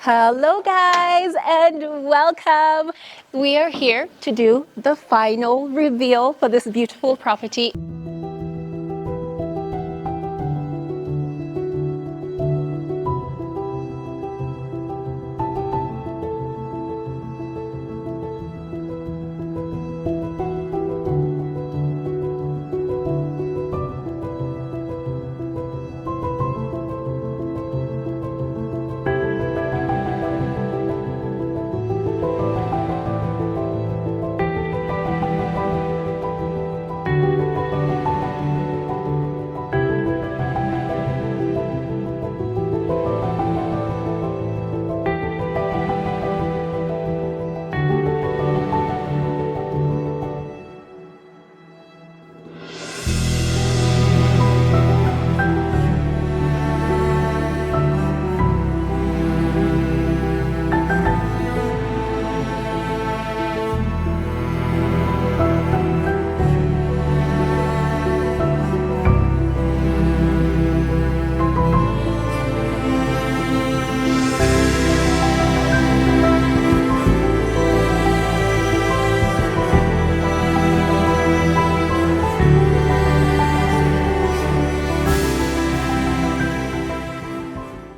Hello guys and welcome. We are here to do the final reveal for this beautiful property.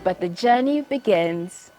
But the journey begins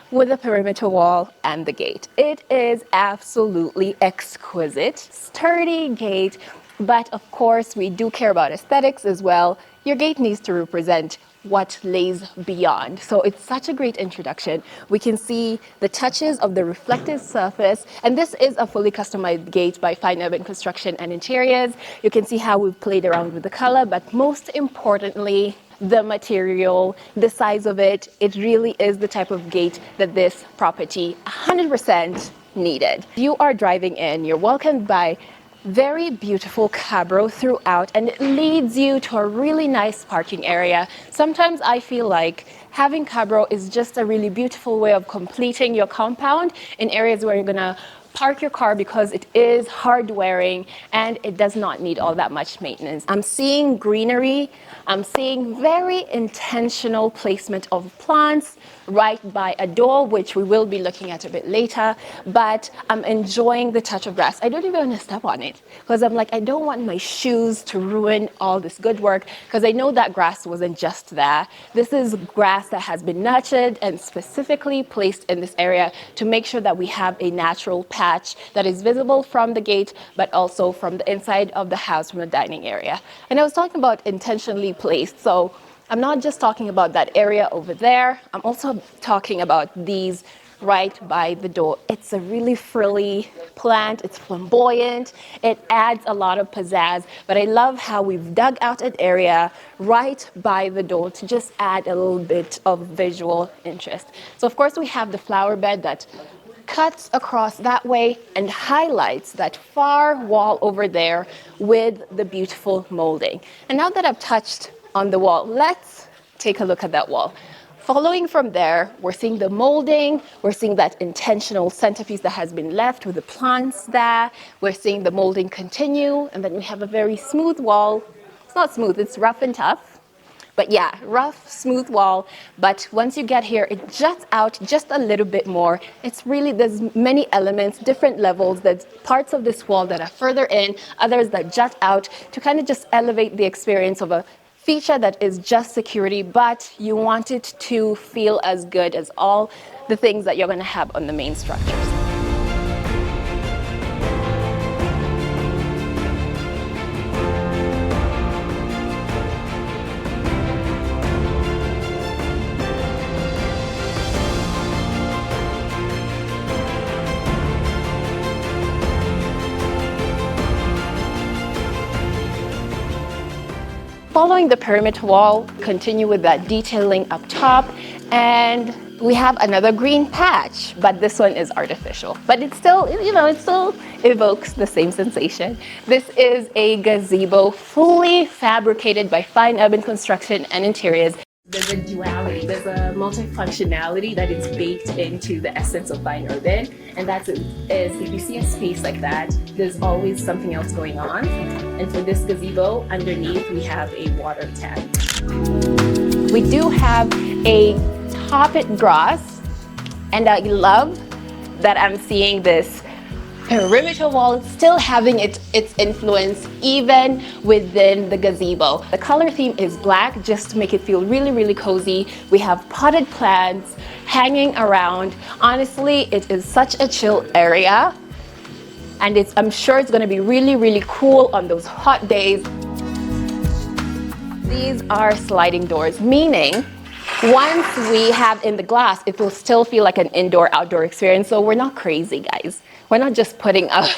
with the perimeter wall and the gate. It is absolutely exquisite, sturdy gate, but of course we do care about aesthetics as well. Your gate needs to represent what lays beyond. So it's such a great introduction. We can see the touches of the reflective surface, and this is a fully customized gate by Fine Urban Construction and Interiors. You can see how we've played around with the color, but most importantly, the material, the size of it. It really is the type of gate that this property 100% needed. You are driving in, you're welcomed by very beautiful cabro throughout, and it leads you to a really nice parking area. Sometimes I feel like having cabro is just a really beautiful way of completing your compound in areas where you're gonna park your car because it is hard wearing and it does not need all that much maintenance. I'm seeing greenery. I'm seeing very intentional placement of plants right by a door, which we will be looking at a bit later, but I'm enjoying the touch of grass. I don't even want to step on it because I'm like, I don't want my shoes to ruin all this good work because I know that grass wasn't just there. This is grass that has been nurtured and specifically placed in this area to make sure that we have a natural patch that is visible from the gate, but also from the inside of the house, from the dining area. And I was talking about intentionally placed. So I'm not just talking about that area over there. I'm also talking about these right by the door. It's a really frilly plant. It's flamboyant. It adds a lot of pizzazz. But I love how we've dug out an area right by the door to just add a little bit of visual interest. So of course we have the flower bed that cuts across that way and highlights that far wall over there with the beautiful molding. And now that I've touched on the wall, let's take a look at that wall. Following from there, we're seeing the molding, we're seeing that intentional centerpiece that has been left with the plants there, we're seeing the molding continue, and then we have a very smooth wall. It's not smooth, it's rough and tough. But yeah, rough, smooth wall. But once you get here, it juts out just a little bit more. It's really, there's many elements, different levels. There's parts of this wall that are further in, others that jut out to kind of just elevate the experience of a feature that is just security, but you want it to feel as good as all the things that you're going to have on the main structures. Following the perimeter wall, continue with that detailing up top, and we have another green patch, but this one is artificial. But it still, it still evokes the same sensation. This is a gazebo fully fabricated by Fine Urban Construction and Interiors. There's a duality, there's a multifunctionality that is baked into the essence of Fine Urban, and that's is if you see a space like that, there's always something else going on. And for this gazebo, underneath we have a water tank. We do have a carpet grass And I love that I'm seeing this perimeter wall still having its influence even within the gazebo. The color theme is black just to make it feel really, really cozy. We have potted plants hanging around. Honestly, it is such a chill area, and I'm sure it's going to be really, really cool on those hot days. These are sliding doors, meaning once we have in the glass, it will still feel like an indoor-outdoor experience. So we're not crazy, guys. We're not just putting up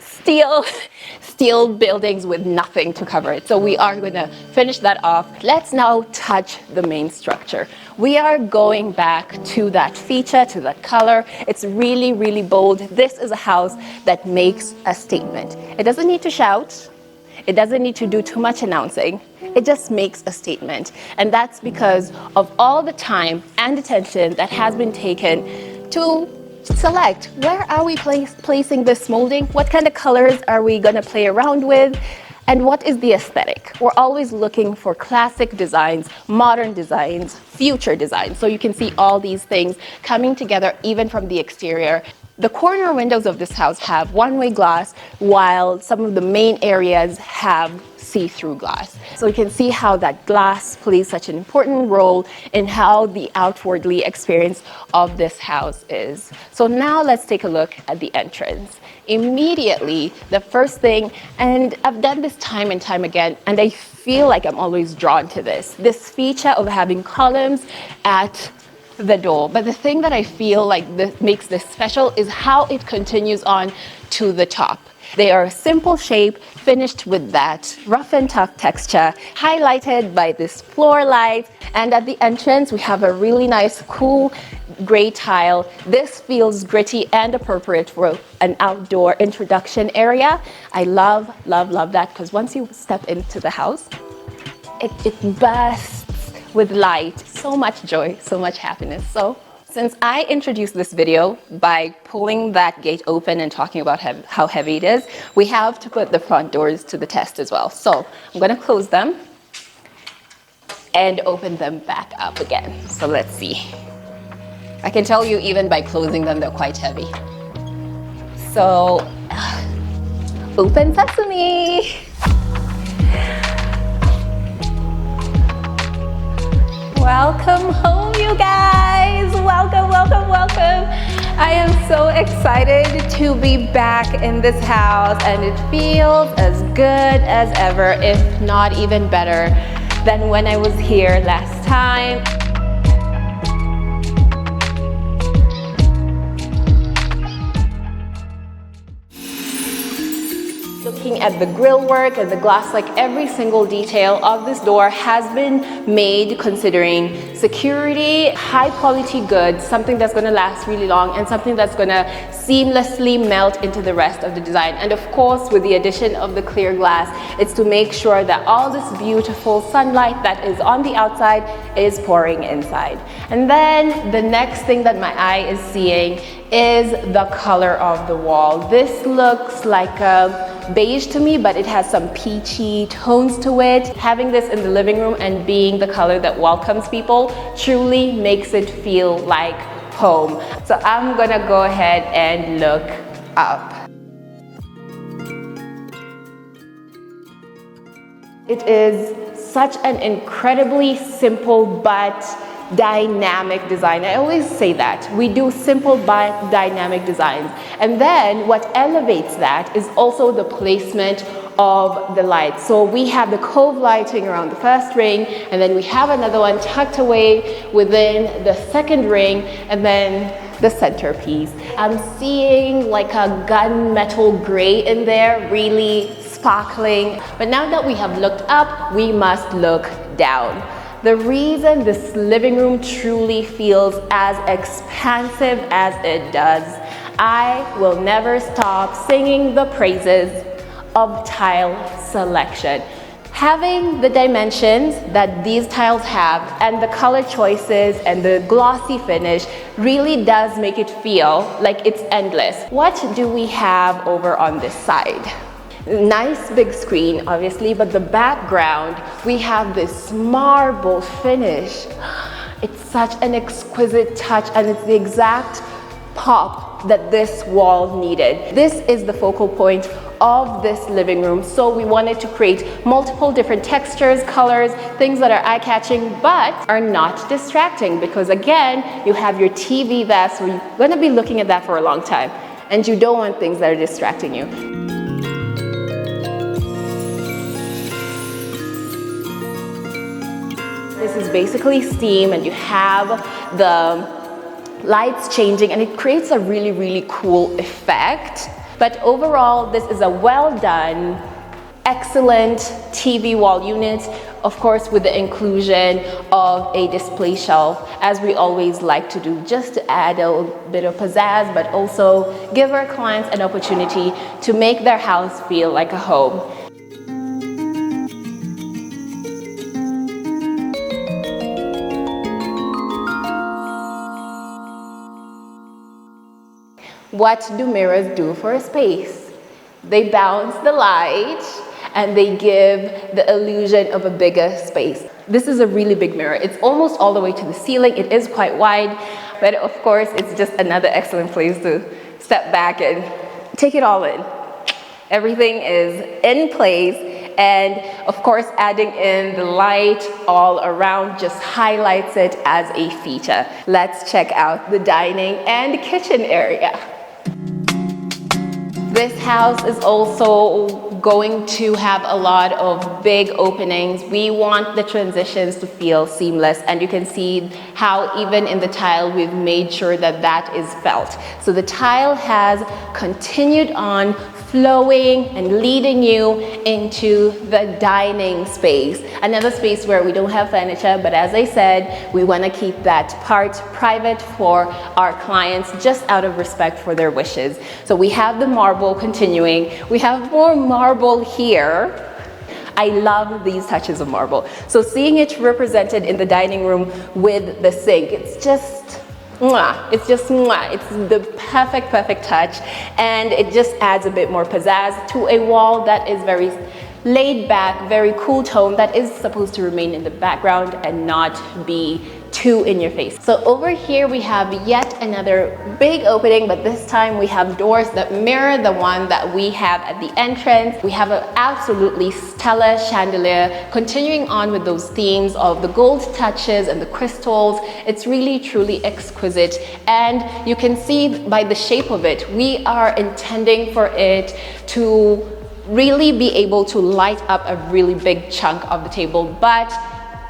steel buildings with nothing to cover it. So we are going to finish that off. Let's now touch the main structure. We are going back to that feature, to that color. It's really, really bold. This is a house that makes a statement. It doesn't need to shout. It doesn't need to do too much announcing. It just makes a statement. And that's because of all the time and attention that has been taken to select where are we placing this molding, what kind of colors are we going to play around with, and what is the aesthetic. We're always looking for classic designs, modern designs, future designs. So you can see all these things coming together even from the exterior. The corner windows of this house have one-way glass, while some of the main areas have see-through glass. So you can see how that glass plays such an important role in how the outwardly experience of this house is. So now let's take a look at the entrance. Immediately, the first thing, and I've done this time and time again, and I feel like I'm always drawn to this feature of having columns at the door. But the thing that I feel like makes this special is how it continues on to the top. They are a simple shape, finished with that rough and tough texture, highlighted by this floor light. And at the entrance, we have a really nice, cool gray tile. This feels gritty and appropriate for an outdoor introduction area. I love, love, love that, because once you step into the house, it bursts with light, so much joy, so much happiness. So since I introduced this video by pulling that gate open and talking about how heavy it is, we have to put the front doors to the test as well. So I'm going to close them and open them back up again. So let's see. I can tell you even by closing them, they're quite heavy. So open sesame. Welcome home, you guys. Welcome, welcome, welcome. I am so excited to be back in this house, and it feels as good as ever, if not even better than when I was here last time. Looking at the grill work and the glass, like every single detail of this door has been made considering security, high quality goods, something that's going to last really long, and something that's going to seamlessly melt into the rest of the design. And of course, with the addition of the clear glass, it's to make sure that all this beautiful sunlight that is on the outside is pouring inside. And then the next thing that my eye is seeing is the color of the wall. This looks like a beige to me, but it has some peachy tones to it. Having this in the living room and being the color that welcomes people truly makes it feel like home. So I'm gonna go ahead and look up. It is such an incredibly simple but dynamic design. I always say that. We do simple but dynamic designs. And then what elevates that is also the placement of the lights. So we have the cove lighting around the first ring, and then we have another one tucked away within the second ring, and then the centerpiece. I'm seeing like a gunmetal gray in there, really sparkling. But now that we have looked up, we must look down. The reason this living room truly feels as expansive as it does, I will never stop singing the praises of tile selection. Having the dimensions that these tiles have and the color choices and the glossy finish really does make it feel like it's endless. What do we have over on this side? Nice big screen, obviously, but the background, we have this marble finish. It's such an exquisite touch, and it's the exact pop that this wall needed. This is the focal point of this living room, so we wanted to create multiple different textures, colors, things that are eye-catching but are not distracting, because again, you have your TV there, so you're going to be looking at that for a long time, and you don't want things that are distracting you. This is basically steam, and you have the lights changing, and it creates a really, really cool effect. But overall, this is a well done, excellent TV wall unit, of course with the inclusion of a display shelf, as we always like to do, just to add a bit of pizzazz, but also give our clients an opportunity to make their house feel like a home. What do mirrors do for a space? They bounce the light and they give the illusion of a bigger space. This is a really big mirror. It's almost all the way to the ceiling. It is quite wide, but of course it's just another excellent place to step back and take it all in. Everything is in place, and of course adding in the light all around just highlights it as a feature. Let's check out the dining and kitchen area. This house is also going to have a lot of big openings. We want the transitions to feel seamless, and you can see how even in the tile we've made sure that that is felt. So the tile has continued on flowing and leading you into the dining space. Another space where we don't have furniture, but as I said, we want to keep that part private for our clients, just out of respect for their wishes. So we have the marble continuing. We have more marble here. I love these touches of marble. So seeing it represented in the dining room with the sink, it's just mwah. It's just mwah. It's the perfect touch, and it just adds a bit more pizzazz to a wall that is very laid back, very cool tone, that is supposed to remain in the background and not be too in your face. So over here we have yet another big opening, but this time we have doors that mirror the one that we have at the entrance. We have an absolutely stellar chandelier, continuing on with those themes of the gold touches and the crystals. It's really truly exquisite, and you can see by the shape of it, we are intending for it to really be able to light up a really big chunk of the table. But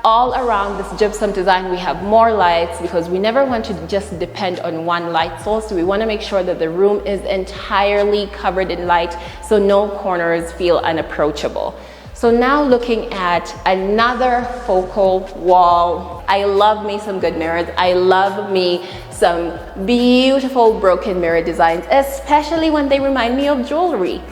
all around this gypsum design, we have more lights, because we never want to just depend on one light source. So we want to make sure that the room is entirely covered in light, so no corners feel unapproachable. So now looking at another focal wall. I love me some good mirrors. I love me some beautiful broken mirror designs, especially when they remind me of jewelry.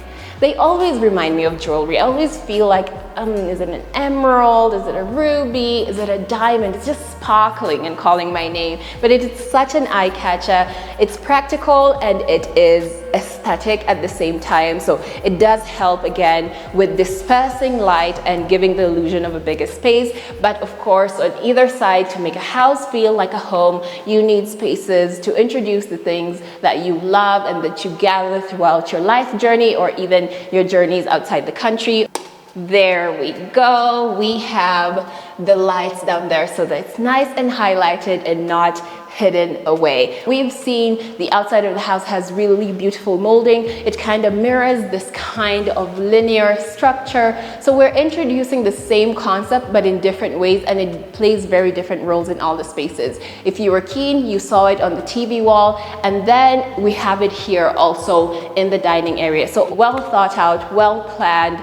They always remind me of jewelry. I always feel like, is it an emerald? Is it a ruby? Is it a diamond? It's just sparkling and calling my name. But it is such an eye catcher. It's practical and it is aesthetic at the same time. So it does help again with dispersing light and giving the illusion of a bigger space. But of course, on either side, to make a house feel like a home, you need spaces to introduce the things that you love and that you gather throughout your life journey, or even your journeys outside the country. There we go. We have the lights down there so that it's nice and highlighted and not hidden away. We've seen the outside of the house has really beautiful molding. It kind of mirrors this kind of linear structure. So we're introducing the same concept but in different ways, and it plays very different roles in all the spaces. If you were keen, you saw it on the TV wall, and then we have it here also in the dining area. So well thought out, well planned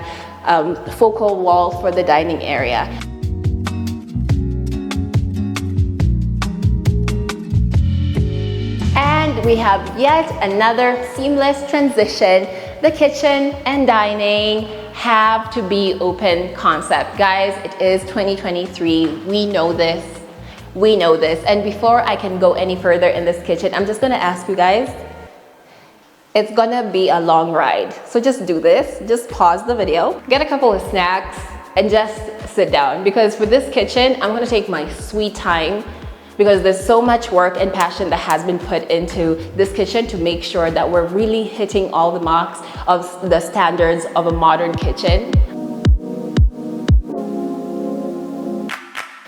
focal wall for the dining area. And we have yet another seamless transition. The kitchen and dining have to be open concept. Guys, it is 2023. We know this. We know this. And before I can go any further in this kitchen, I'm just gonna ask you guys, it's gonna be a long ride. So just do this, just pause the video, get a couple of snacks, and just sit down. Because for this kitchen, I'm gonna take my sweet time because there's so much work and passion that has been put into this kitchen to make sure that we're really hitting all the marks of the standards of a modern kitchen.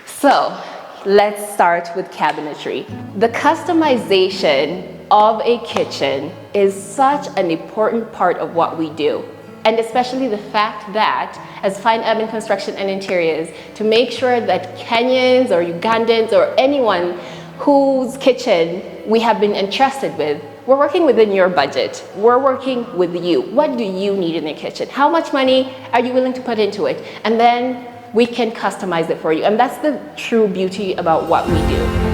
So let's start with cabinetry. The customization of a kitchen is such an important part of what we do. And especially the fact that, as fine urban construction and interiors, to make sure that Kenyans or Ugandans or anyone whose kitchen we have been entrusted with, we're working within your budget. We're working with you. What do you need in your kitchen? How much money are you willing to put into it? And then we can customize it for you. And that's the true beauty about what we do.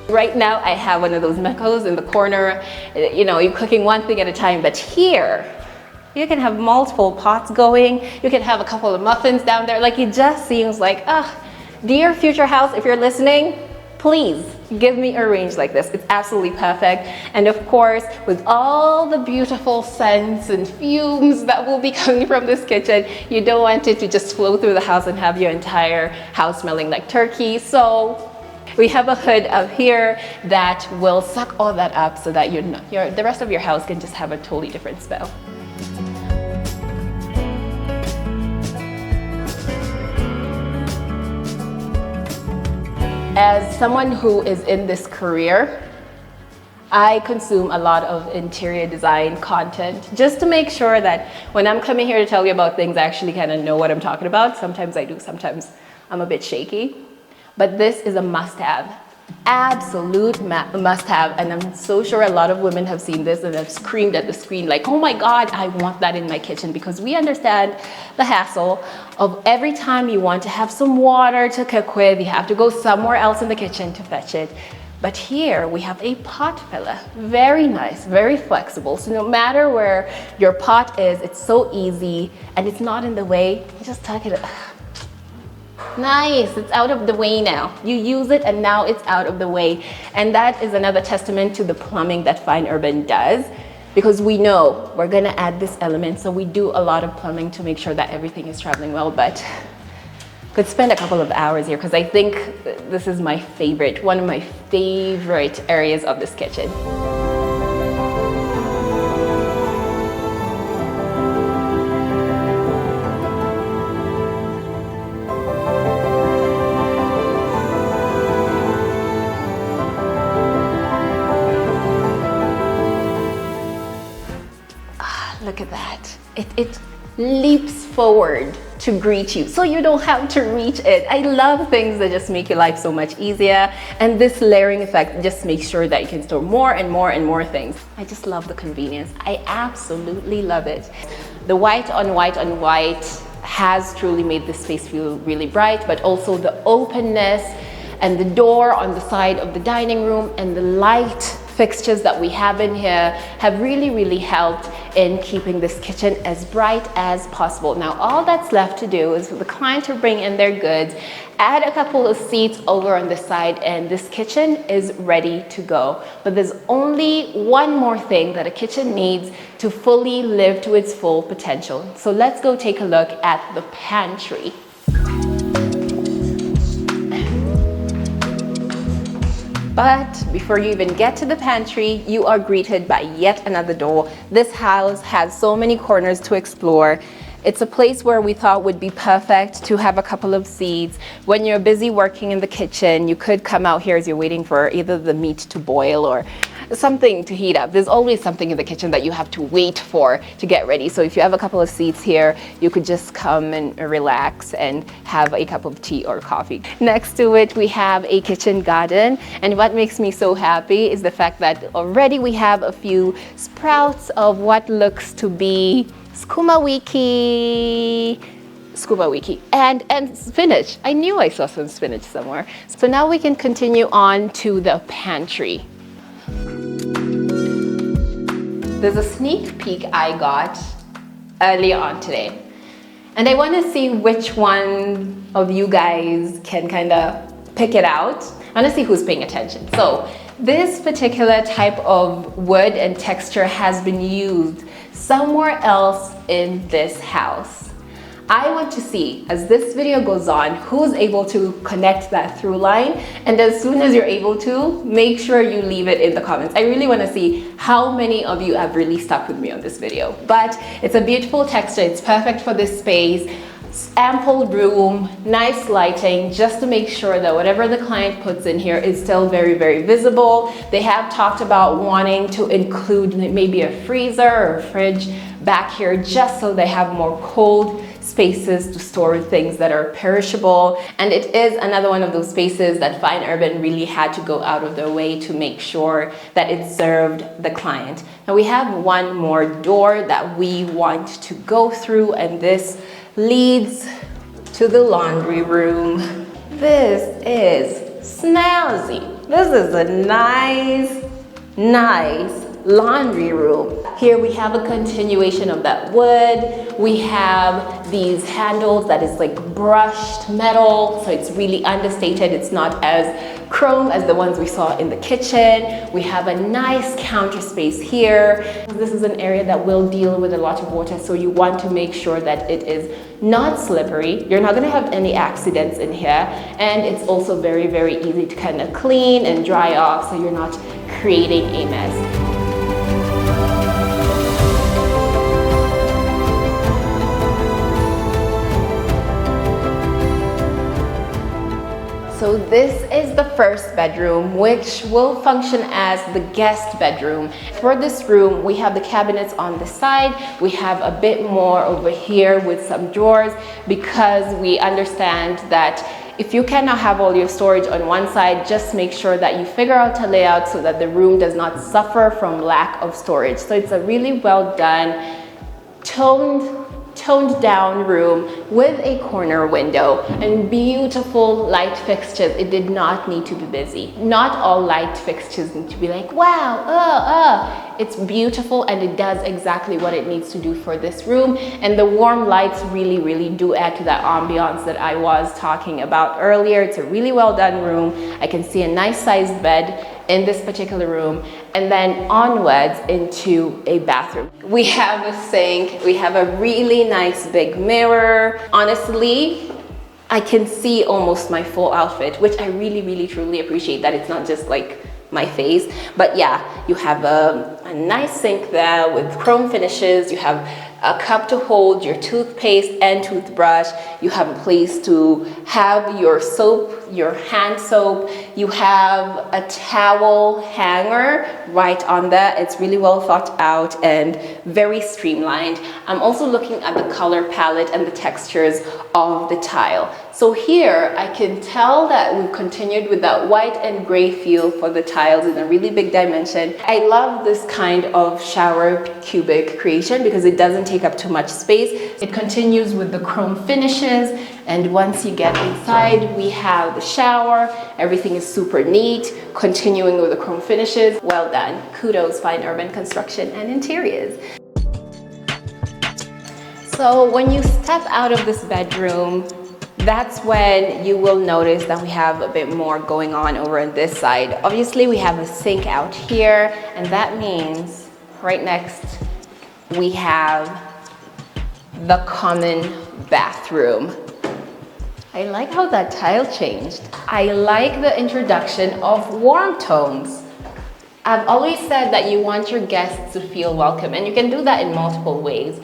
Right now, I have one of those Mekos in the corner. You know, you're cooking one thing at a time, but here, you can have multiple pots going. You can have a couple of muffins down there. Like, it just seems like, dear future house, if you're listening, please give me a range like this. It's absolutely perfect. And of course, with all the beautiful scents and fumes that will be coming from this kitchen, you don't want it to just flow through the house and have your entire house smelling like turkey. So we have a hood up here that will suck all that up so that the rest of your house can just have a totally different smell. As someone who is in this career, I consume a lot of interior design content just to make sure that when I'm coming here to tell you about things, I actually kind of know what I'm talking about. Sometimes I do, sometimes I'm a bit shaky. But this is a must-have, absolute must-have. And I'm so sure a lot of women have seen this and have screamed at the screen like, oh my God, I want that in my kitchen, because we understand the hassle of every time you want to have some water to cook with, you have to go somewhere else in the kitchen to fetch it. But here we have a pot filler, very nice, very flexible. So no matter where your pot is, it's so easy and it's not in the way. You just tuck it. Nice, it's out of the way now. You use it and now it's out of the way. And that is another testament to the plumbing that Fine Urban does, because we know we're gonna add this element. So we do a lot of plumbing to make sure that everything is traveling well, but could spend a couple of hours here because I think this is my favorite, one of my favorite areas of this kitchen. Look at that. It leaps forward to greet you, so you don't have to reach it. I love things that just make your life so much easier, and this layering effect just makes sure that you can store more and more and more things. I just love the convenience. I absolutely love it. The white on white on white has truly made this space feel really bright, but also the openness and the door on the side of the dining room and the light fixtures that we have in here have really helped in keeping this kitchen as bright as possible. Now, all that's left to do is for the client to bring in their goods, add a couple of seats over on the side, and this kitchen is ready to go. But there's only one more thing that a kitchen needs to fully live to its full potential. So let's go take a look at the pantry. But before you even get to the pantry, you are greeted by yet another door. This house has so many corners to explore. It's a place where we thought would be perfect to have a couple of seats. When you're busy working in the kitchen, you could come out here as you're waiting for either the meat to boil or something to heat up. There's always something in the kitchen that you have to wait for to get ready. So if you have a couple of seats here, you could just come and relax and have a cup of tea or coffee. Next to it, we have a kitchen garden. And what makes me so happy is the fact that already we have a few sprouts of what looks to be sukuma wiki, and spinach. I knew I saw some spinach somewhere. So now we can continue on to the pantry. There's a sneak peek I got earlier on today. And I want to see which one of you guys can kind of pick it out. I want to see who's paying attention. So this particular type of wood and texture has been used somewhere else in this house. I want to see, as this video goes on, who's able to connect that through line. And as soon as you're able to, make sure you leave it in the comments. I really want to see how many of you have really stuck with me on this video. But it's a beautiful texture. It's perfect for this space. Ample room, nice lighting, just to make sure that whatever the client puts in here is still very, very visible. They have talked about wanting to include maybe a freezer or a fridge back here, just so they have more cold spaces to store things that are perishable. And it is another one of those spaces that Fine Urban really had to go out of their way to make sure that it served the client. Now we have one more door that we want to go through, and this leads to the laundry room. This is snazzy. This is a nice laundry room. Here we have a continuation of that wood. We have these handles that is like brushed metal, so it's really understated. It's not as chrome as the ones we saw in the kitchen. We have a nice counter space here. This is an area that will deal with a lot of water, so you want to make sure that it is not slippery. You're not going to have any accidents in here, and it's also very, very easy to kind of clean and dry off, so you're not creating a mess. So this is the first bedroom, which will function as the guest bedroom. For this room, we have the cabinets on the side. We have a bit more over here with some drawers, because we understand that if you cannot have all your storage on one side, just make sure that you figure out a layout so that the room does not suffer from lack of storage. So it's a really well done, toned down room with a corner window and beautiful light fixtures. It did not need to be busy. Not all light fixtures need to be like, wow, It's beautiful, and it does exactly what it needs to do for this room. And the warm lights really, really do add to that ambiance that I was talking about earlier. It's a really well done room. I can see a nice sized bed in this particular room, and then onwards into a bathroom. We have a sink, we have a really nice big mirror. Honestly, I can see almost my full outfit, which I really, really, truly appreciate that it's not just like my face. But yeah, you have a nice sink there with chrome finishes. You have a cup to hold your toothpaste and toothbrush. You have a place to have your soap, your hand soap. You have a towel hanger right on there. It's really well thought out and very streamlined. I'm also looking at the color palette and the textures of the tile. So here I can tell that we've continued with that white and gray feel for the tiles in a really big dimension. I love this kind of shower cubic creation because it doesn't take up too much space. It continues with the chrome finishes, and once you get inside, we have the shower. Everything is super neat, continuing with the chrome finishes. Well done. Kudos, Fine Urban Construction and Interiors. So when you step out of this bedroom, that's when you will notice that we have a bit more going on over on this side. Obviously, we have a sink out here, and that means right next we have the common bathroom. I like how that tile changed. I like the introduction of warm tones. I've always said that you want your guests to feel welcome, and you can do that in multiple ways.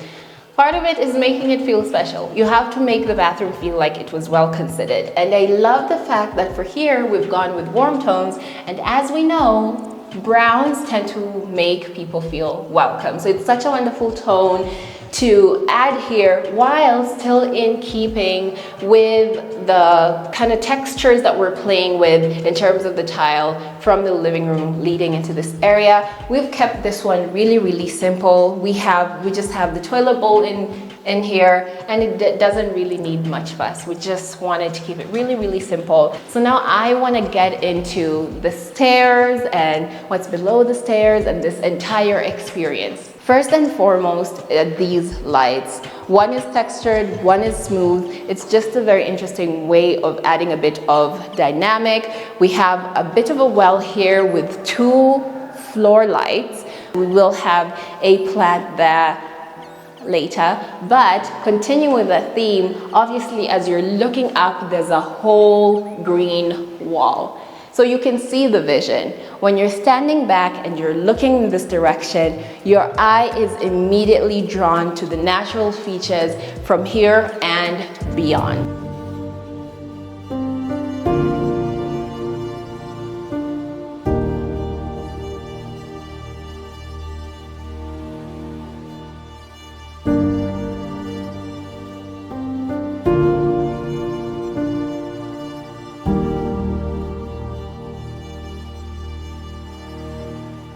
Part of it is making it feel special. You have to make the bathroom feel like it was well considered. And I love the fact that for here, we've gone with warm tones. And as we know, browns tend to make people feel welcome. So it's such a wonderful tone to add here while still in keeping with the kind of textures that we're playing with in terms of the tile from the living room leading into this area. We've kept this one really, really simple. We just have the toilet bowl in here, and it doesn't really need much fuss. We just wanted to keep it really, really simple. So now I want to get into the stairs and what's below the stairs and this entire experience. First and foremost, these lights. One is textured, one is smooth. It's just a very interesting way of adding a bit of dynamic. We have a bit of a well here with 2 floor lights. We will have a plant there later, but continue with the theme. Obviously, as you're looking up, there's a whole green wall. So you can see the vision. When you're standing back and you're looking in this direction, your eye is immediately drawn to the natural features from here and beyond.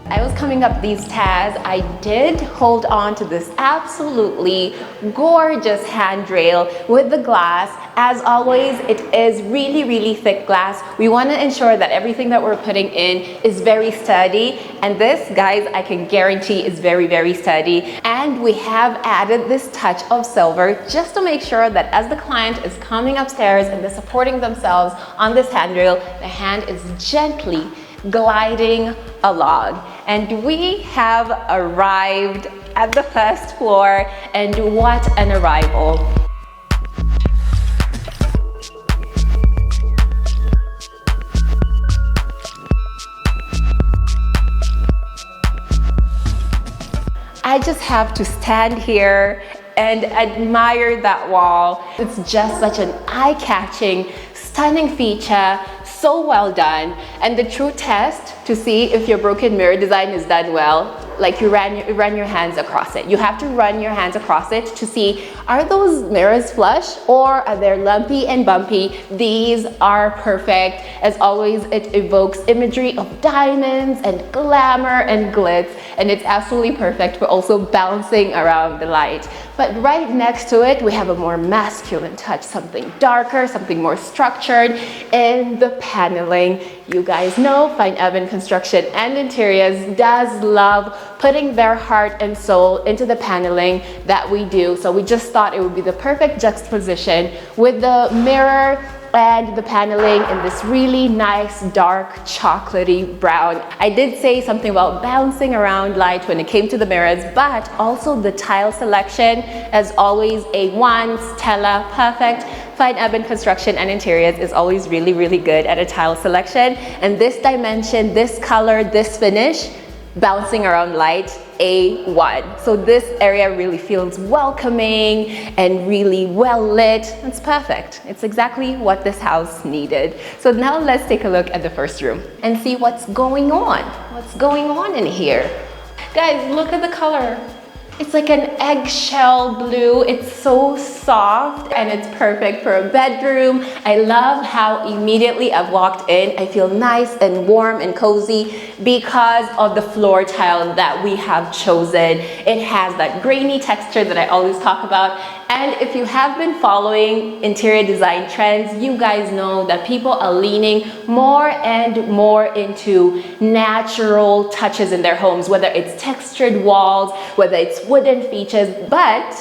I was coming up these stairs, I did hold on to this absolutely gorgeous handrail with the glass. As always, it is really thick glass. We want to ensure that everything that we're putting in is very sturdy, and this, guys, I can guarantee is very sturdy. And we have added this touch of silver just to make sure that as the client is coming upstairs and they're supporting themselves on this handrail, the hand is gently gliding along. And we have arrived at the first floor, and what an arrival. I just have to stand here and admire that wall. It's just such an eye-catching, stunning feature. So well done. And the true test to see if your broken mirror design is done well, like you run your hands across it. You have to run your hands across it to see, are those mirrors flush or are they lumpy and bumpy? These are perfect. As always, it evokes imagery of diamonds and glamour and glitz, and it's absolutely perfect for also bouncing around the light. But right next to it, we have a more masculine touch, something darker, something more structured in the paneling. You guys know Fine Urban Construction and Interiors does love putting their heart and soul into the paneling that we do. So we just thought it would be the perfect juxtaposition with the mirror and the paneling in this really nice dark chocolatey brown. I did say something about bouncing around light when it came to the mirrors, but also the tile selection. As always, A1, Stella, perfect. Fine Urban Construction and Interiors is always really good at a tile selection. And this dimension, this color, this finish, bouncing around light, A1. So this area really feels welcoming and really well lit. It's perfect. It's exactly what this house needed. So now let's take a look at the first room and see what's going on. What's going on in here? Guys, look at the color. It's like an eggshell blue. It's so soft and it's perfect for a bedroom. I love how immediately I've walked in, I feel nice and warm and cozy because of the floor tile that we have chosen. It has that grainy texture that I always talk about. And if you have been following interior design trends, you guys know that people are leaning more and more into natural touches in their homes, whether it's textured walls, whether it's wooden features, but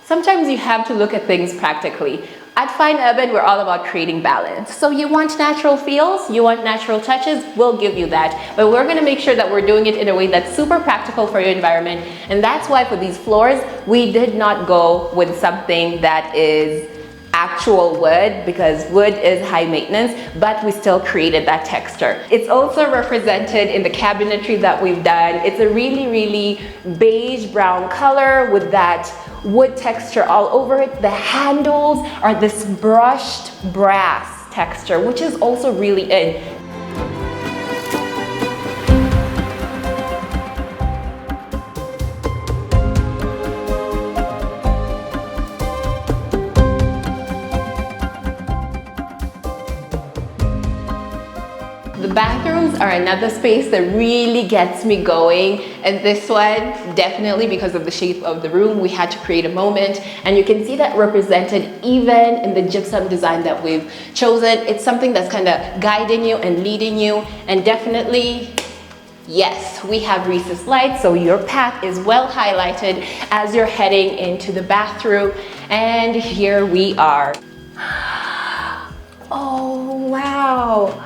sometimes you have to look at things practically. At Fine Urban, we're all about creating balance. So you want natural feels, you want natural touches, we'll give you that. But we're gonna make sure that we're doing it in a way that's super practical for your environment. And that's why for these floors, we did not go with something that is actual wood, because wood is high maintenance, but we still created that texture. It's also represented in the cabinetry that we've done. It's a really beige brown color with that wood texture all over it. The handles are this brushed brass texture, which is also really in. The bathrooms are another space that really gets me going, and this one, definitely because of the shape of the room, we had to create a moment, and you can see that represented even in the gypsum design that we've chosen. It's something that's kind of guiding you and leading you, and definitely Yes, we have recessed lights, so your path is well highlighted as you're heading into the bathroom. And here we are. Oh, wow.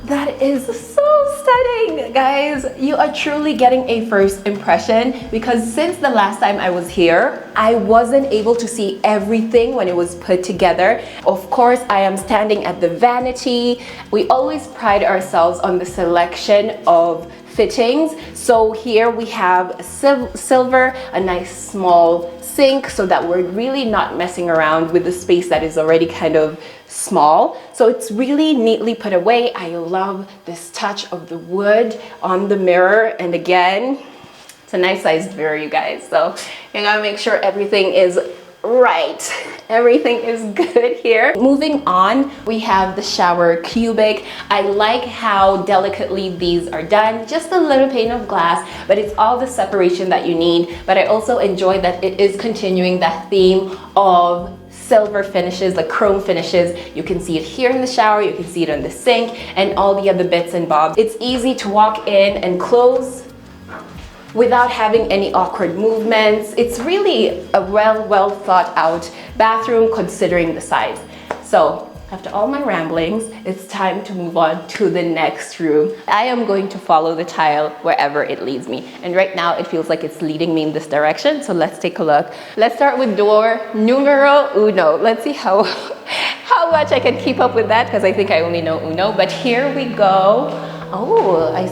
That is so stunning, guys. You are truly getting a first impression, because since the last time I was here, I wasn't able to see everything when it was put together. Of course, I am standing at the vanity. We always pride ourselves on the selection of fittings. So here we have a silver, a nice small sink, so that we're really not messing around with the space that is already kind of small. So it's really neatly put away. I love this touch of the wood on the mirror. And again, it's a nice sized mirror, you guys. So you gotta make sure everything is right. Everything is good here. Moving on, we have the shower cubic. I like how delicately these are done. Just a little pane of glass, but it's all the separation that you need. But I also enjoy that it is continuing that theme of silver finishes, like chrome finishes. You can see it here in the shower, you can see it on the sink, and all the other bits and bobs. It's easy to walk in and close without having any awkward movements. It's really a well thought out bathroom considering the size. So after all my ramblings, it's time to move on to the next room. I am going to follow the tile wherever it leads me. And right now it feels like it's leading me in this direction. So let's take a look. Let's start with door numero uno. Let's see how much I can keep up with that, because I think I only know uno. But here we go. Oh, I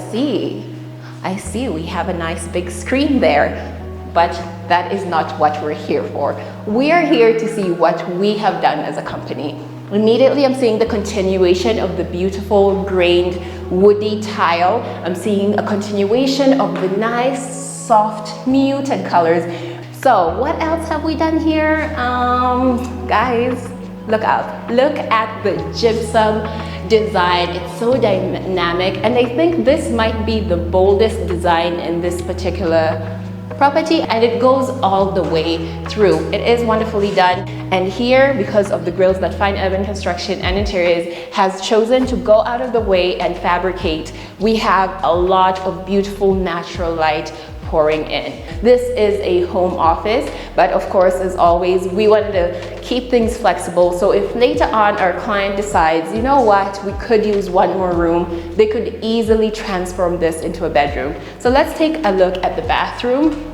see, we have a nice big screen there, but that is not what we're here for. We are here to see what we have done as a company. Immediately, I'm seeing the continuation of the beautiful grained woody tile. I'm seeing a continuation of the nice, soft, muted colors. So what else have we done here? Guys, look out. Look at the gypsum design. It's so dynamic, and I think this might be the boldest design in this particular property, and it goes all the way through. It is wonderfully done. And here, because of the grills that Fine Urban Construction and Interiors has chosen to go out of the way and fabricate, we have a lot of beautiful natural light pouring in. This is a home office, but of course, as always, we wanted to keep things flexible. So if later on our client decides, you know what, we could use one more room, they could easily transform this into a bedroom. So let's take a look at the bathroom.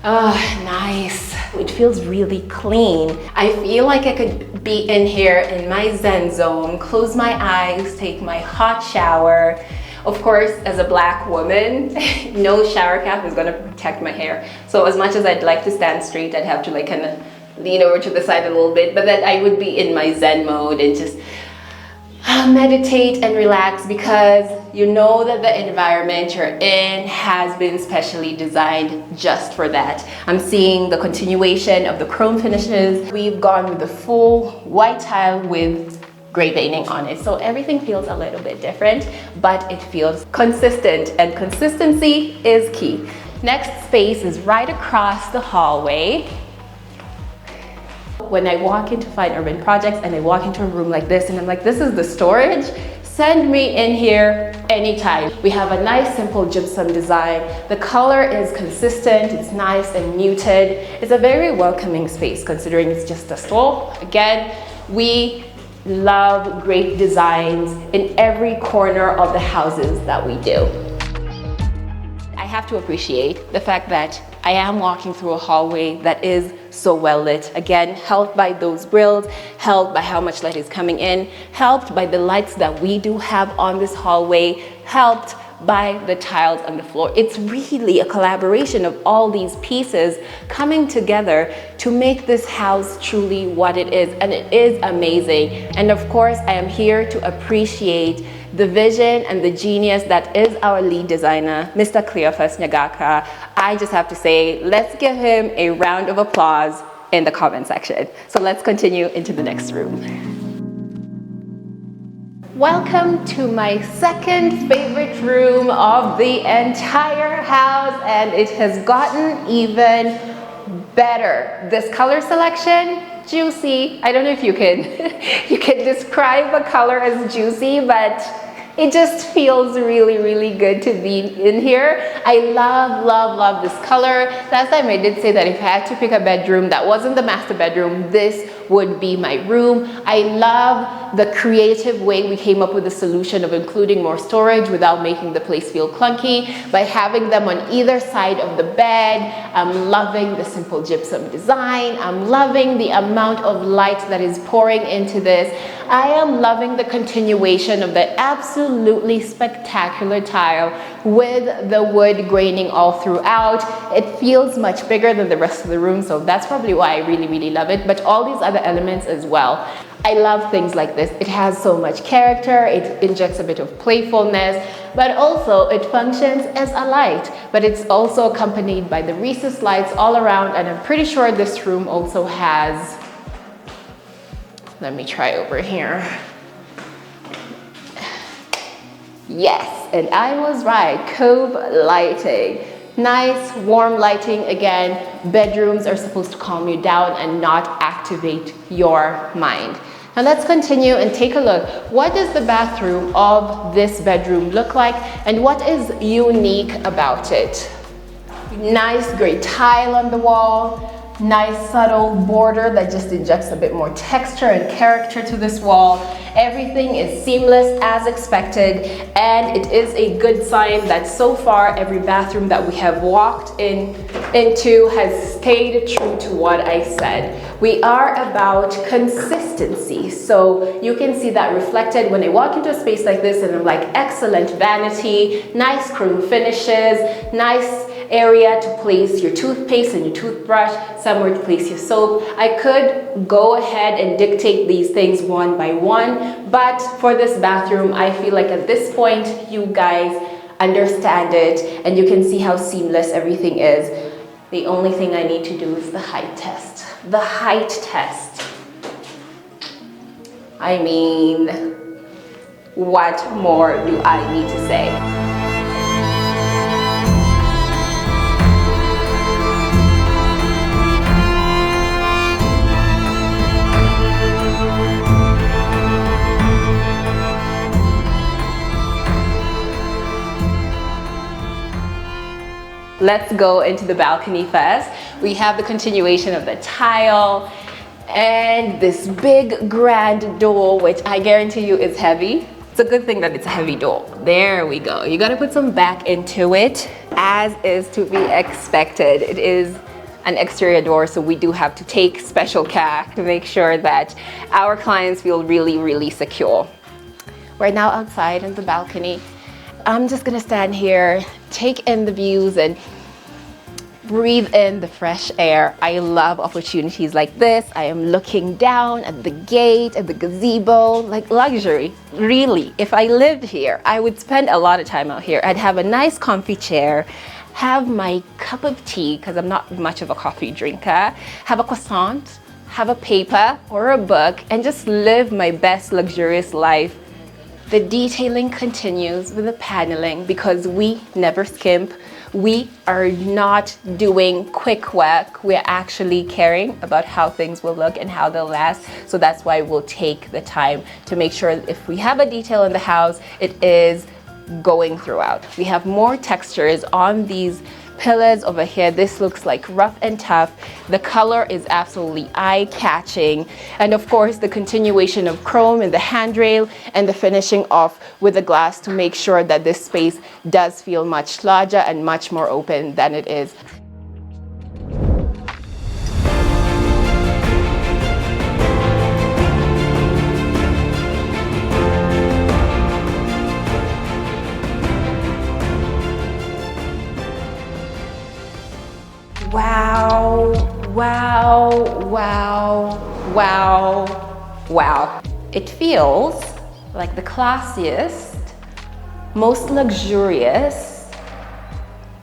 Oh, nice. It feels really clean. I feel like I could be in here in my Zen zone, close my eyes, take my hot shower. Of course, as a black woman, no shower cap is gonna protect my hair. So as much as I'd like to stand straight, I'd have to like kind of lean over to the side a little bit, but then I would be in my Zen mode and just meditate and relax, because you know that the environment you're in has been specially designed just for that. I'm seeing the continuation of the chrome finishes. We've gone with the full white tile with gray veining on it. So everything feels a little bit different, but it feels consistent, and consistency is key. Next space is right across the hallway. When I walk into Fine Urban Projects and I walk into a room like this and I'm like, this is the storage, send me in here anytime. We have a nice simple gypsum design. The color is consistent, it's nice and muted. It's a very welcoming space considering it's just a stall. Again, we love great designs in every corner of the houses that we do. I have to appreciate the fact that I am walking through a hallway that is so well lit. Again, helped by those grills, helped by how much light is coming in, helped by the lights that we do have on this hallway, helped by the tiles on the floor. It's really a collaboration of all these pieces coming together to make this house truly what it is, and it is amazing. And of course, I am here to appreciate the vision and the genius that is our lead designer, Mr. Cleophas Nyagaka. I just have to say, let's give him a round of applause in the comment section. So let's continue into the next room. Welcome to my second favorite room of the entire house, and it has gotten even better. This color selection, juicy. I don't know if you can you can describe a color as juicy, but It just feels really, really good to be in here. I love, love, love this color. Last time I did say that if I had to pick a bedroom that wasn't the master bedroom, this would be my room. I love the creative way we came up with the solution of including more storage without making the place feel clunky by having them on either side of the bed. I'm loving the simple gypsum design. I'm loving the amount of light that is pouring into this. I am loving the continuation of the absolutely spectacular tile with the wood graining all throughout. It feels much bigger than the rest of the room, so that's probably why I really, really love it, but all these other elements as well. I love things like this. It has so much character, it injects a bit of playfulness, but also it functions as a light, but it's also accompanied by the recessed lights all around, and I'm pretty sure this room also has, let me try over here. Yes, and I was right, cove lighting. Nice, warm lighting. Again, bedrooms are supposed to calm you down and not activate your mind. Now let's continue and take a look. What does the bathroom of this bedroom look like and what is unique about it? Nice gray tile on the wall. Nice subtle border that just injects a bit more texture and character to this wall. Everything is seamless as expected, and it is a good sign that so far every bathroom that we have walked into has stayed true to what I said. We are about consistency, so you can see that reflected when I walk into a space like this and I'm like, excellent vanity, nice chrome finishes, nice area to place your toothpaste and your toothbrush, somewhere to place your soap. I could go ahead and dictate these things one by one, but for this bathroom, I feel like at this point, you guys understand it and you can see how seamless everything is. The only thing I need to do is the height test. The height test. I mean, what more do I need to say? Let's go into the balcony first. We have the continuation of the tile and this big grand door, which I guarantee you is heavy. It's a good thing that it's a heavy door. There we go. You gotta put some back into it, as is to be expected. It is an exterior door, so we do have to take special care to make sure that our clients feel really, really secure. We're now outside on the balcony. I'm just gonna stand here, take in the views and breathe in the fresh air. I love opportunities like this. I am looking down at the gate, at the gazebo, like luxury. Really, if I lived here, I would spend a lot of time out here. I'd have a nice comfy chair, have my cup of tea, because I'm not much of a coffee drinker, have a croissant, have a paper or a book, and just live my best luxurious life. The detailing continues with the paneling because we never skimp. We are not doing quick work. We're actually caring about how things will look and how they'll last. So that's why we'll take the time to make sure if we have a detail in the house, it is going throughout. We have more textures on these pillars over here. This looks like rough and tough. The color is absolutely eye-catching. And of course, the continuation of chrome in the handrail and the finishing off with the glass to make sure that this space does feel much larger and much more open than it is. Wow, wow, wow, wow, wow. It feels like the classiest, most luxurious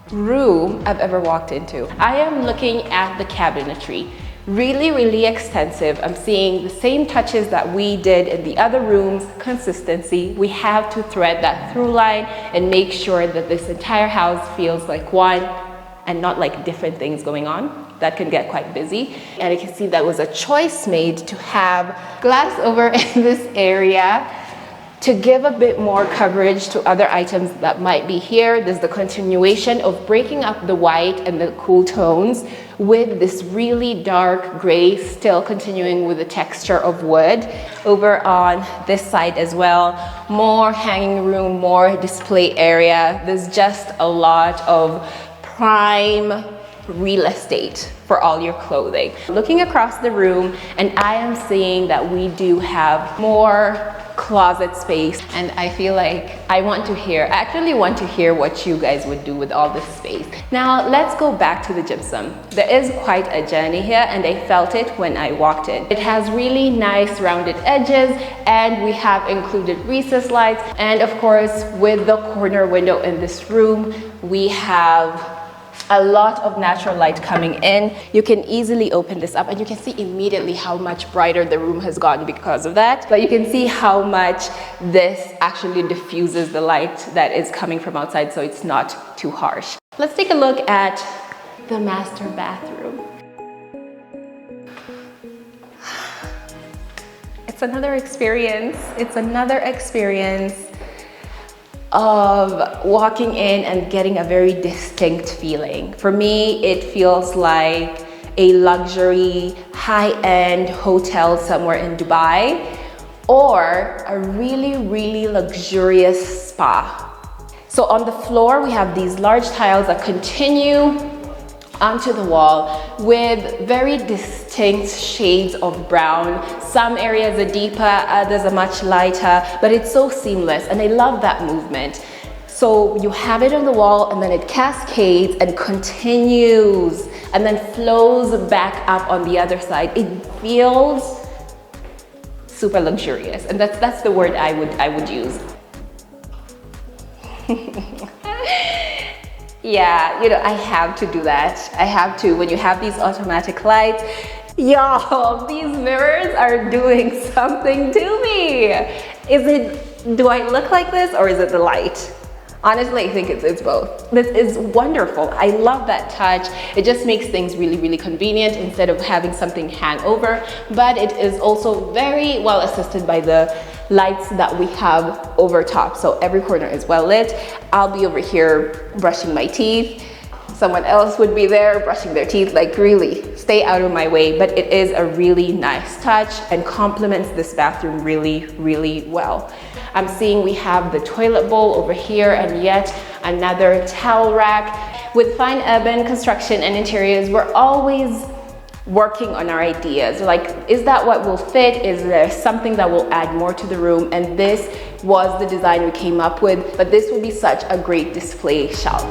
room I've ever walked into. I am looking at the cabinetry. Really, really extensive. I'm seeing the same touches that we did in the other rooms, consistency. We have to thread that through line and make sure that this entire house feels like one and not like different things going on. That can get quite busy. And you can see that was a choice made to have glass over in this area To give a bit more coverage to other items that might be here, there's the continuation of breaking up the white and the cool tones with this really dark gray, still continuing with the texture of wood. Over on this side as well, more hanging room, more display area. There's just a lot of prime real estate for all your clothing. Looking across the room, and I am seeing that we do have more closet space, and I feel like I actually want to hear what you guys would do with all this space. Now let's go back to the gypsum. There is quite a journey here, and I felt it when I walked in. It has really nice rounded edges, and we have included recessed lights, and of course with the corner window in this room, we have a lot of natural light coming in. You can easily open this up and you can see immediately how much brighter the room has gotten because of that. But you can see how much this actually diffuses the light that is coming from outside, so it's not too harsh. Let's take a look at the master bathroom. It's another experience. It's another experience of walking in and getting a very distinct feeling. For me, it feels like a luxury, high-end hotel somewhere in Dubai, or a really, really luxurious spa. So on the floor, we have these large tiles that continue onto the wall with very distinct shades of brown. Some areas are deeper, others are much lighter, but it's so seamless, and I love that movement. So you have it on the wall, and then it cascades and continues and then flows back up on the other side. It feels super luxurious, and that's the word I would use. Yeah, you know, I have to do that. I have to. When you have these automatic lights, y'all, these mirrors are doing something to me. Do I look like this, or is it the light? Honestly, I think it's both. This is wonderful. I love that touch. It just makes things really, really convenient instead of having something hang over. But it is also very well assisted by the lights that we have over top. So every corner is well lit. I'll be over here brushing my teeth. Someone else would be there brushing their teeth. Like, really, stay out of my way. But it is a really nice touch and complements this bathroom really, really well. I'm seeing we have the toilet bowl over here and yet another towel rack. With fine urban construction and interiors, we're always working on our ideas. Like, is that what will fit? Is there something that will add more to the room? And this was the design we came up with, but this will be such a great display shelf.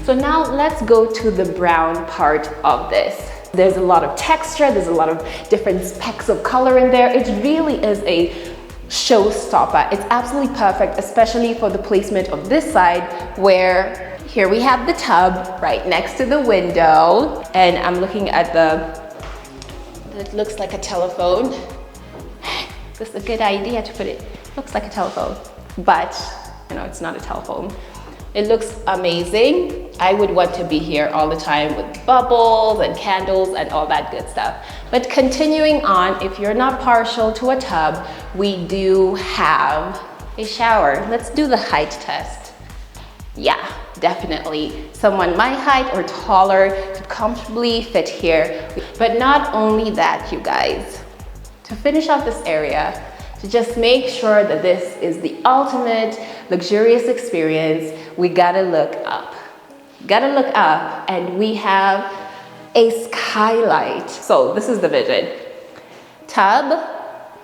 So now let's go to the brown part of this. There's a lot of texture, there's a lot of different specks of color in there. It really is a showstopper. It's absolutely perfect, especially for the placement of this side, where here we have the tub right next to the window, and I'm looking at it looks like a telephone. This is a good idea to put it, looks like a telephone, but you know, it's not a telephone. It looks amazing. I would want to be here all the time with bubbles and candles and all that good stuff. But continuing on, if you're not partial to a tub, we do have a shower. Let's do the height test. Yeah, definitely. Someone my height or taller could comfortably fit here. But not only that, you guys, to finish off this area, to just make sure that this is the ultimate luxurious experience, we gotta look up. Gotta look up, and we have a skylight. So this is the vision. Tub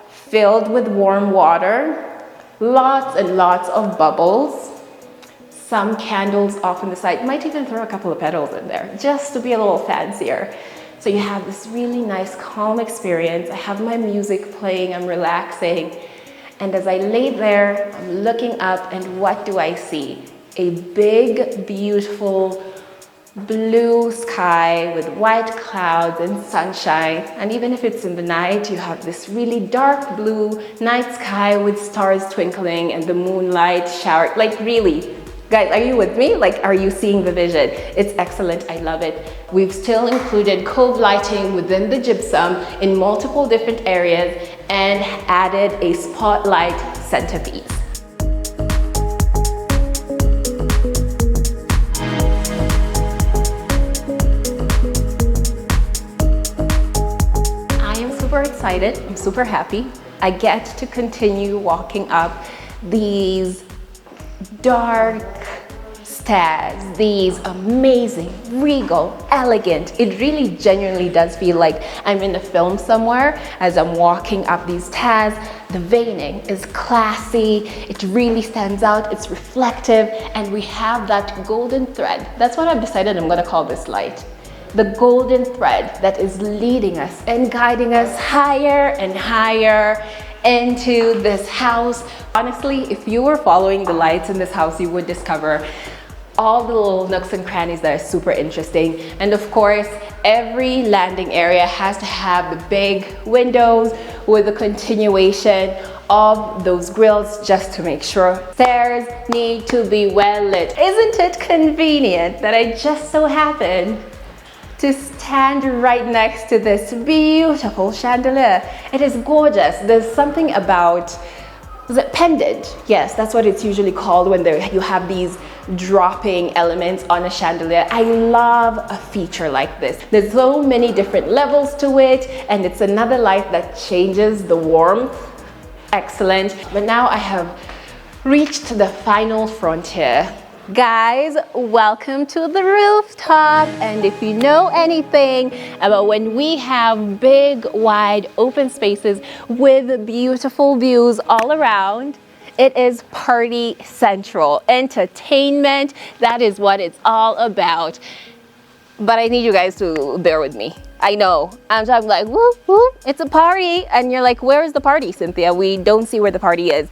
filled with warm water, lots and lots of bubbles, some candles off on the side. Might even throw a couple of petals in there just to be a little fancier. So you have this really nice calm experience. I have my music playing, I'm relaxing. And as I lay there, I'm looking up, and what do I see? A big, beautiful blue sky with white clouds and sunshine. And even if it's in the night, you have this really dark blue night sky with stars twinkling and the moonlight shower. Like, really, guys, are you with me? Like, are you seeing the vision? It's excellent. I love it. We've still included cove lighting within the gypsum in multiple different areas and added a spotlight centerpiece. Super excited, I'm super happy. I get to continue walking up these dark stairs, these amazing, regal, elegant. It really genuinely does feel like I'm in a film somewhere as I'm walking up these stairs. The veining is classy, it really stands out, it's reflective, and we have that golden thread. That's what I've decided I'm gonna call this light. The golden thread that is leading us and guiding us higher and higher into this house. Honestly, if you were following the lights in this house, you would discover all the little nooks and crannies that are super interesting. And of course, every landing area has to have the big windows with a continuation of those grills just to make sure. Stairs need to be well lit. Isn't it convenient that I just so happen to stand right next to this beautiful chandelier? It is gorgeous. There's something about, is it pendant? Yes, that's what it's usually called when you have these dropping elements on a chandelier. I love a feature like this. There's so many different levels to it, and it's another light that changes the warmth. Excellent. But now I have reached the final frontier. Guys, welcome to the rooftop. And if you know anything about when we have big, wide, open spaces with beautiful views all around, it is party central. Entertainment, that is what it's all about. But I need you guys to bear with me. I know, I'm talking like, whoop, whoop, it's a party. And you're like, where is the party, Cynthia? We don't see where the party is.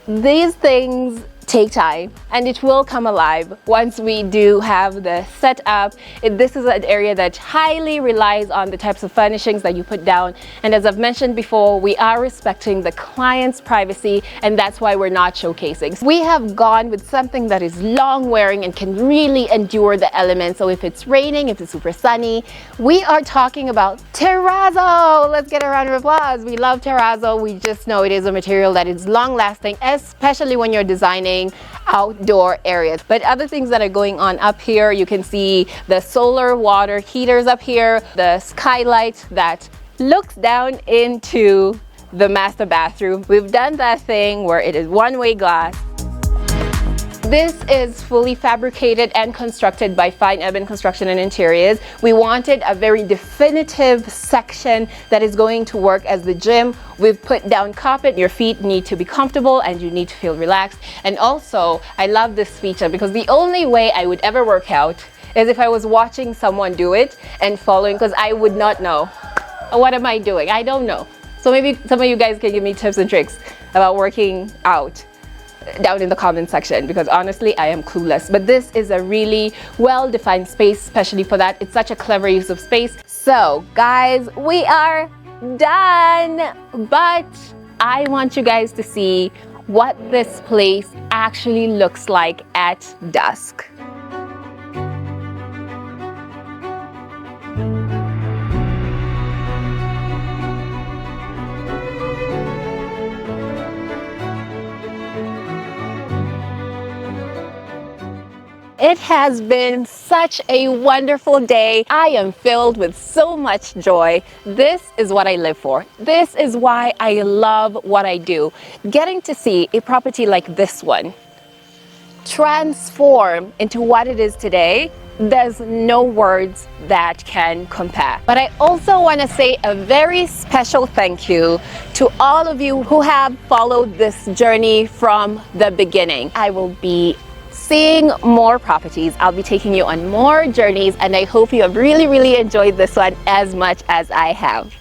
These things take time, and it will come alive once we do have the setup. This is an area that highly relies on the types of furnishings that you put down, and as I've mentioned before, we are respecting the client's privacy, and that's why we're not showcasing. We have gone with something that is long wearing and can really endure the elements. So if it's raining, if it's super sunny, we are talking about terrazzo. Let's get a round of applause. We love terrazzo. We just know it is a material that is long lasting, especially when you're designing outdoor areas. But other things that are going on up here, you can see the solar water heaters up here, the skylight that looks down into the master bathroom. We've done that thing where it is one-way glass. This is fully fabricated and constructed by Fine Ebon Construction and Interiors. We wanted a very definitive section that is going to work as the gym. We've put down carpet. Your feet need to be comfortable and you need to feel relaxed. And also, I love this feature because the only way I would ever work out is if I was watching someone do it and following, because I would not know. What am I doing? I don't know. So maybe some of you guys can give me tips and tricks about working out down in the comment section, because honestly I am clueless. But this is a really well-defined space, especially for that. It's such a clever use of space. So guys, we are done, but I want you guys to see what this place actually looks like at dusk. It has been such a wonderful day. I am filled with so much joy. This is what I live for. This is why I love what I do. Getting to see a property like this one transform into what it is today, there's no words that can compare. But I also want to say a very special thank you to all of you who have followed this journey from the beginning. I will be seeing more properties. I'll be taking you on more journeys, and I hope you have really enjoyed this one as much as I have.